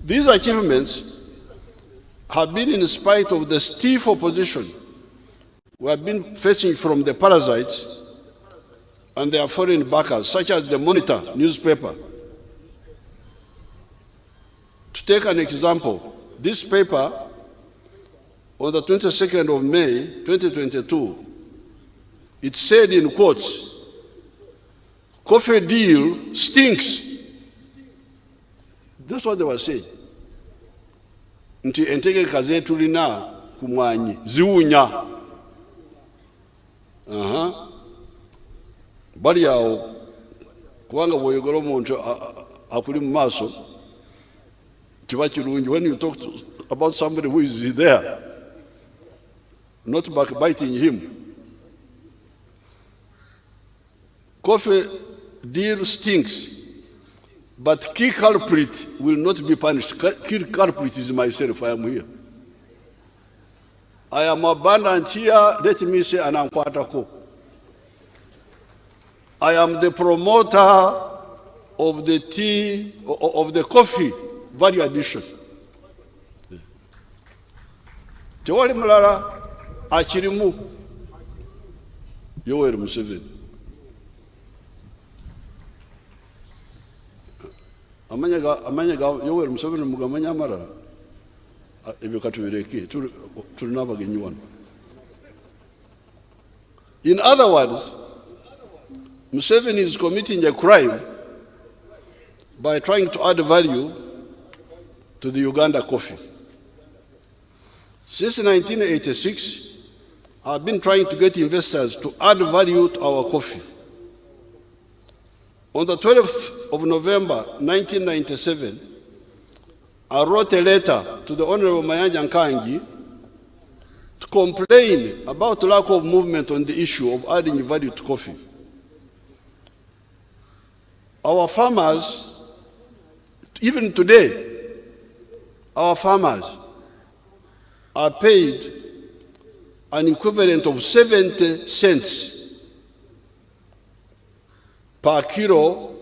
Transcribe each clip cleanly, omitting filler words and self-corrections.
These achievements have been in spite of the stiff opposition we have been facing from the parasites and their foreign backers, such as the Monitor newspaper. To take an example, this paper, on the 22nd of May, 2022, it said in quotes, "Coffee deal stinks." That's what they were saying. Nti entegeka zetu lina kumwanyi ziwunya. Bali awo kubanga bwoyogera omuntu akuli mu maaso kiba kirungi when you talk about somebody who is there, not backbiting him. Coffee deal stinks, but key culprit will not be punished. Key culprit is myself. I am here. I am abundant here. Let me say munkwateko. I am the promoter of the tea, of the coffee value addition. Tewali mulala akirimu Yoweri Museveni. Amanya ga Yoweri Museveni mugamanya amalala ebyo katubireke tulina abagenyi wano. In other words, Museveni is committing a crime by trying to add value to the Uganda coffee. Since 1986, I've been trying to get investors to add value to our coffee. On the 12th of November 1997, I wrote a letter to the Honorable Mayanja Nkangi to complain about the lack of movement on the issue of adding value to coffee. Our farmers, even today, our farmers are paid an equivalent of 70 cents per kilo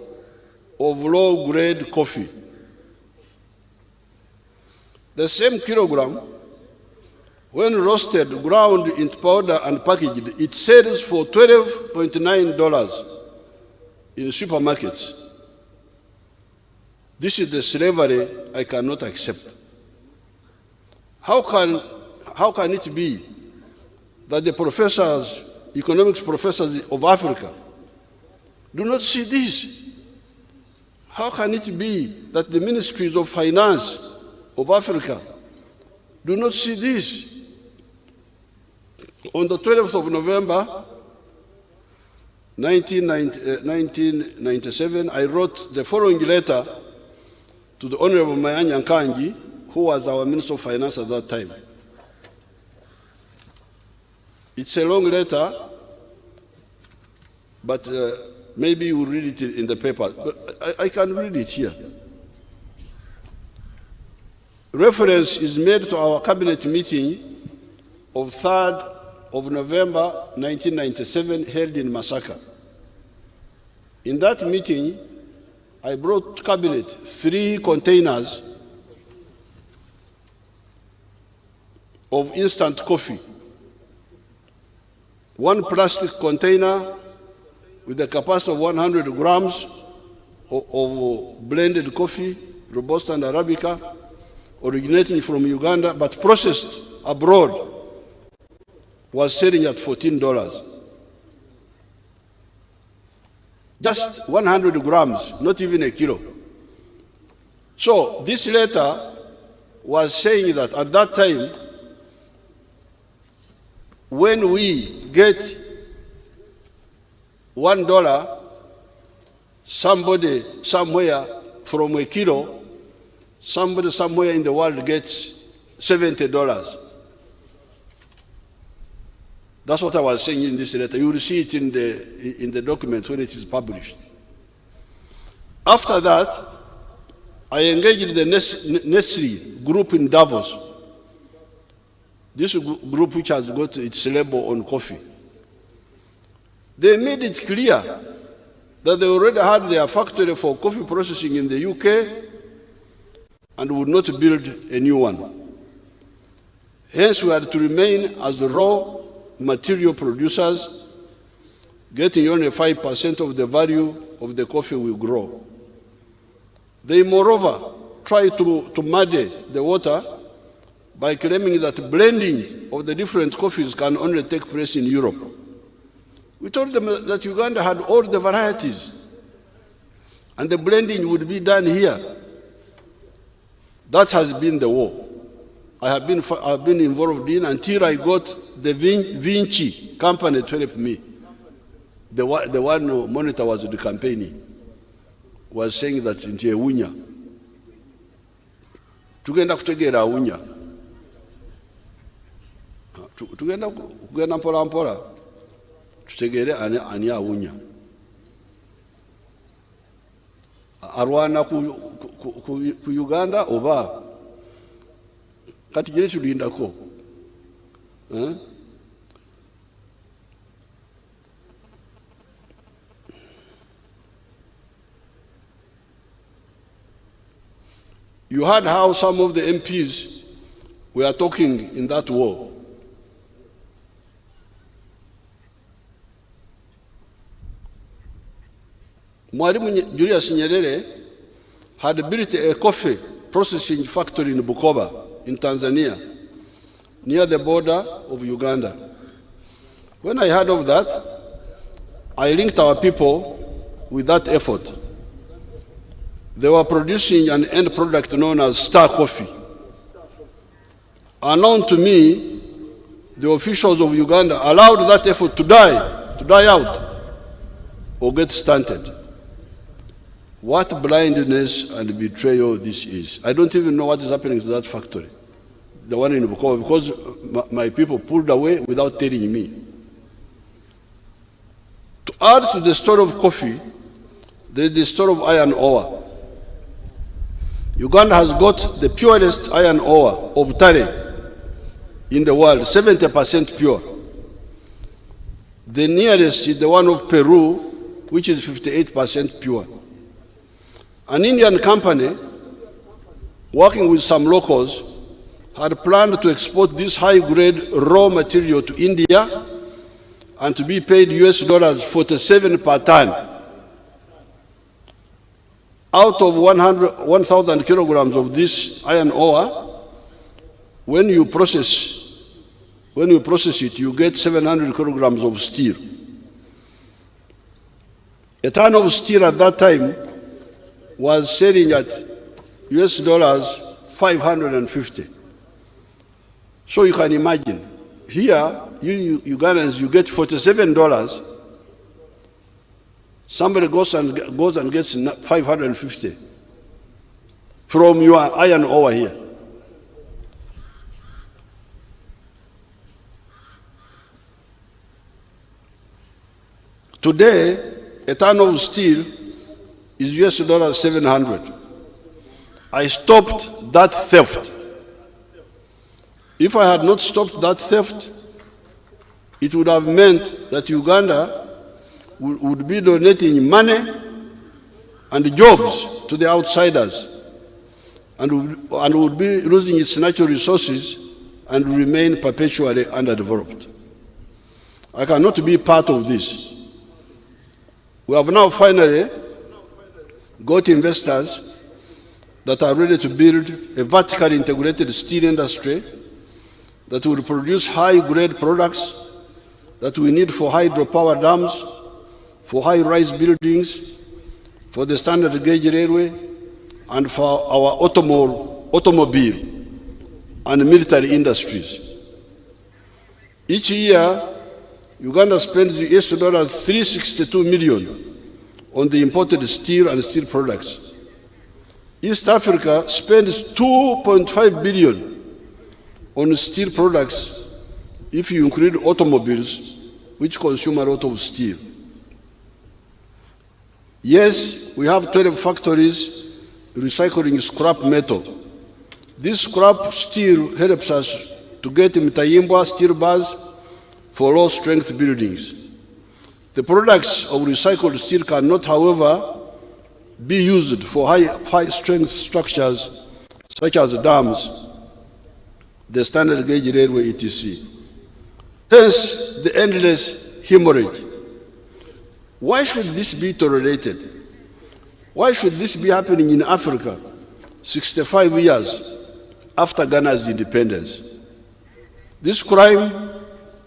of low-grade coffee. The same kilogram, when roasted, ground into powder and packaged, it sells for $12.9 in supermarkets. This is the slavery I cannot accept. How can it be that the professors, economics professors of Africa, do not see this? How can it be that the ministries of finance of Africa do not see this? On the 12th of November 1997, I wrote the following letter to the Honorable Mayanja Nkangi, who was our Minister of Finance at that time. It's a long letter, but maybe you will read it in the paper. But I can read it here. Reference is made to our cabinet meeting of 3rd of November 1997 held in Masaka. In that meeting, I brought to cabinet 3 containers of instant coffee. 1 plastic container with a capacity of 100 grams of blended coffee, Robusta and Arabica, originating from Uganda but processed abroad, was selling at $14. Just 100 grams, not even a kilo. So this letter was saying that at that time, when we get $1, somebody somewhere from a kilo, somebody somewhere in the world gets $70. That's what I was saying in this letter. You will see it in the document when it is published. After that, I engaged the Nestle group in Davos. This group which has got its label on coffee. They made it clear that they already had their factory for coffee processing in the UK, and would not build a new one. Hence, we had to remain as the raw material producers, getting only 5% of the value of the coffee we grow. They, moreover, try to muddy the water by claiming that blending of the different coffees can only take place in Europe. We told them that Uganda had all the varieties, and the blending would be done here. That has been the war I've been involved in until I got the Vinci company to help me. The one who monitor was the campaigning, was saying that in Ewunya, tugenda kutegeera awunya, tugenda mpola mpola tutegeere ani awunya, arwana ku Uganda oba kati gye tulindako. You heard how some of the MPs were talking in that war. Mwalimu Julius Nyerere had built a coffee processing factory in Bukoba, in Tanzania, near the border of Uganda. When I heard of that, I linked our people with that effort. They were producing an end product known as Star Coffee. Unknown to me, the officials of Uganda allowed that effort to die out, or get stunted. What blindness and betrayal this is. I don't even know what is happening to that factory, the one in Bukoba, because my people pulled away without telling me. To add to the story of coffee, there is the story of iron ore. Uganda has got the purest iron ore of Tare in the world, 70% pure. The nearest is the one of Peru, which is 58% pure. An Indian company, working with some locals, had planned to export this high-grade raw material to India and to be paid US$ 47 per ton. Out of 1,000 kilograms of this iron ore, when you process it, you get 700 kilograms of steel. A ton of steel at that time was selling at US$ 550. So you can imagine, here, you Ugandans, you get $47. Somebody goes and gets 550 from your iron ore here. Today, a ton of steel is US$ 700. I stopped that theft. If I had not stopped that theft, it would have meant that Uganda would be donating money and jobs to the outsiders and would be losing its natural resources and remain perpetually underdeveloped. I cannot be part of this. We have now finally got investors that are ready to build a vertically integrated steel industry that will produce high-grade products that we need for hydropower dams, for high-rise buildings, for the standard gauge railway, and for our automobile and military industries. Each year, Uganda spends US$ 362 million on the imported steel and steel products. East Africa spends $2.5 billion on steel products if you include automobiles, which consume a lot of steel. Yes, we have 12 factories recycling scrap metal. This scrap steel helps us to get Mtayimbwa steel bars for low-strength buildings. The products of recycled steel cannot, however, be used for high-strength structures such as dams, the standard gauge railway, etc. Hence, the endless hemorrhage. Why should this be tolerated? Why should this be happening in Africa 65 years after Ghana's independence? This crime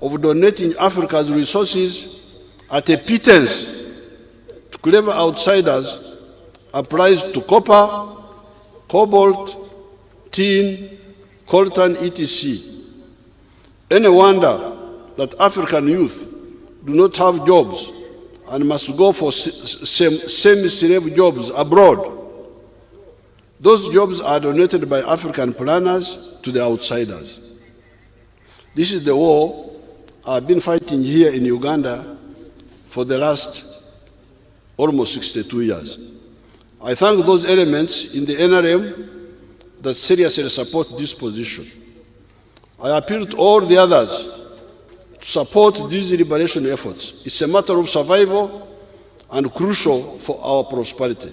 of donating Africa's resources at a pittance to clever outsiders applies to copper, cobalt, tin, coltan, etc. Any wonder that African youth do not have jobs and must go for semi-slave jobs abroad. Those jobs are donated by African planners to the outsiders. This is the war I've been fighting here in Uganda for the last almost 62 years. I thank those elements in the NRM that seriously support this position. I appeal to all the others to support these liberation efforts. It's a matter of survival and crucial for our prosperity.